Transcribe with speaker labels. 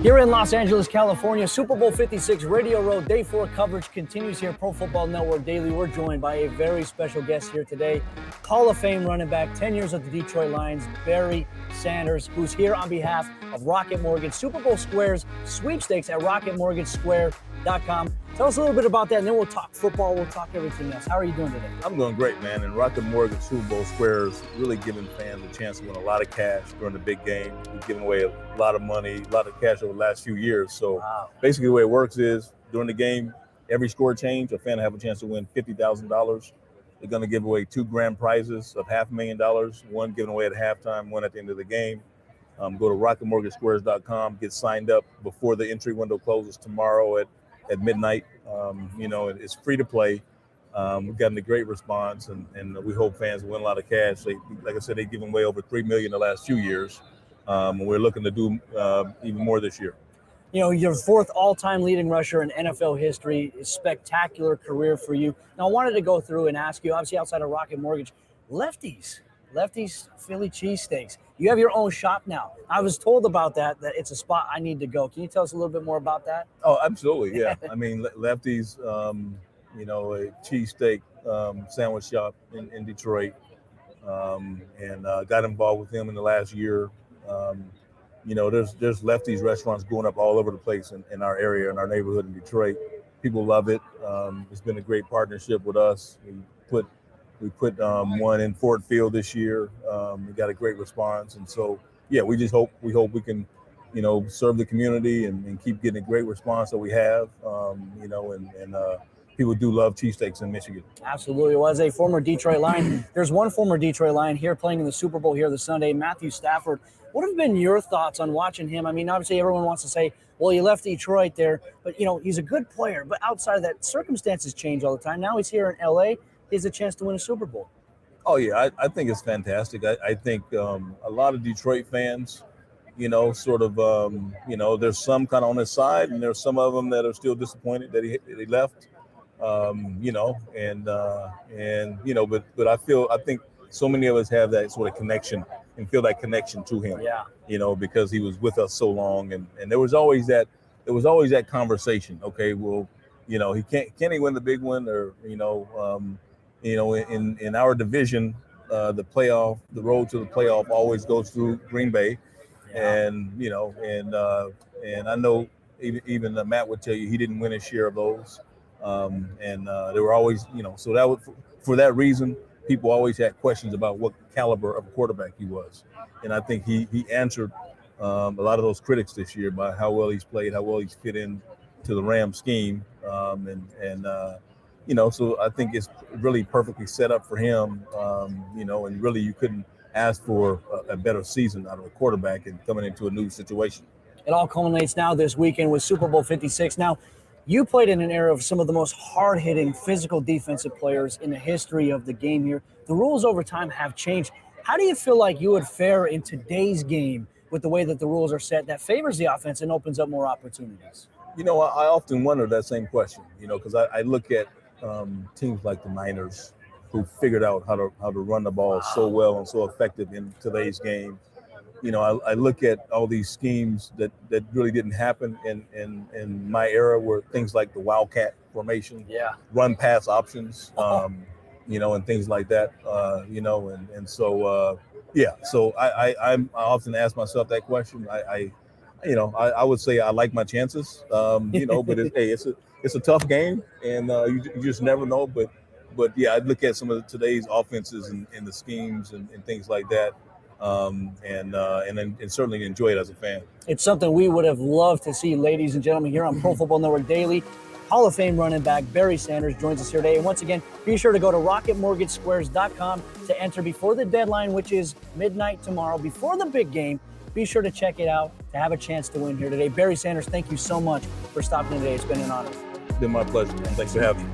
Speaker 1: Here in Los Angeles, California, Super Bowl 56 Radio Row Day 4 coverage continues here. Pro Football Network Daily. We're joined by a very special guest here today. Hall of Fame running back, 10 years with the Detroit Lions, Barry Sanders, who's here on behalf of Rocket Mortgage. Super Bowl Squares sweepstakes at rocketmortgagesquare.com. Tell us a little bit about that, and then we'll talk football, we'll talk everything else. How are you doing today?
Speaker 2: I'm doing great, man. And Rocket Mortgage Super Bowl Squares really giving fans a chance to win a lot of cash during the big game. We've given away a lot of money, a lot of cash over the last few years. So basically the way it works is during the game, every score change, a fan will have a chance to win $50,000. They're going to give away 2 grand prizes of $500,000, one given away at halftime, one at the end of the game. Go to rocketmortgagesquares.com, get signed up before the entry window closes tomorrow at midnight. It's free to play. We've gotten a great response, and we hope fans win a lot of cash. Like I said, they've given away over $3 million the last few years. And we're looking to do even more this year.
Speaker 1: You know, your 4th all-time leading rusher in NFL history, a spectacular career for you. Now, I wanted to go through and ask you, obviously outside of Rocket Mortgage, lefties, Philly cheesesteaks. You have your own shop now. I was told about that it's a spot I need to go. Can you tell us a little bit more about that?
Speaker 2: Oh, absolutely, yeah. I mean, Lefty's, a cheesesteak sandwich shop in Detroit, and got involved with them in the last year. There's Lefty's restaurants going up all over the place in our area, in our neighborhood in Detroit. People love it. It's been a great partnership with us. We put one in Ford Field this year. We got a great response, and so yeah, we hope we can, serve the community and keep getting a great response that we have. People do love cheesesteaks in Michigan.
Speaker 1: Absolutely. Well, as a former Detroit Lion, there's one former Detroit Lion here playing in the Super Bowl here this Sunday, Matthew Stafford. What have been your thoughts on watching him? I mean, obviously everyone wants to say, well, he left Detroit there, but he's a good player. But outside of that, circumstances change all the time. Now he's here in LA. He has a chance to win a Super Bowl.
Speaker 2: Oh yeah, I think it's fantastic. I think a lot of Detroit fans, there's some kind of on his side, and there's some of them that are still disappointed that he left. But I think so many of us have that sort of connection and feel that connection to him.
Speaker 1: Yeah.
Speaker 2: Because he was with us so long, and there was always that conversation. Okay, well, can he win the big one, or in our division, the road to the playoff always goes through Green Bay. Yeah. And I know even Matt would tell you he didn't win his share of those. They were always, so that was, for that reason, people always had questions about what caliber of quarterback he was. And I think he answered a lot of those critics this year by how well he's played, how well he's fit in to the Rams scheme. So I think it's really perfectly set up for him, and really you couldn't ask for a better season out of a quarterback and coming into a new situation.
Speaker 1: It all culminates now this weekend with Super Bowl 56. Now, you played in an era of some of the most hard-hitting, physical defensive players in the history of the game here. The rules over time have changed. How do you feel like you would fare in today's game with the way that the rules are set that favors the offense and opens up more opportunities?
Speaker 2: I often wonder that same question, because I look at teams like the Niners, who figured out how to run the ball so well and so effective in today's game. I look at all these schemes that really didn't happen in my era, where things like the Wildcat formation, run pass options, and things like that, So I often ask myself that question. I would say I like my chances, but it's a tough game, and you just never know. But yeah, I look at some of today's offenses and the schemes and things like that. And certainly enjoy it as a fan.
Speaker 1: It's something we would have loved to see, ladies and gentlemen, here on Pro Football Network Daily. Hall of Fame running back Barry Sanders joins us here today. And once again, be sure to go to rocketmortgagesquares.com to enter before the deadline, which is midnight tomorrow, before the big game. Be sure to check it out to have a chance to win here today. Barry Sanders, thank you so much for stopping in today. It's been an honor.
Speaker 2: It's been my pleasure, man. Thanks for having me.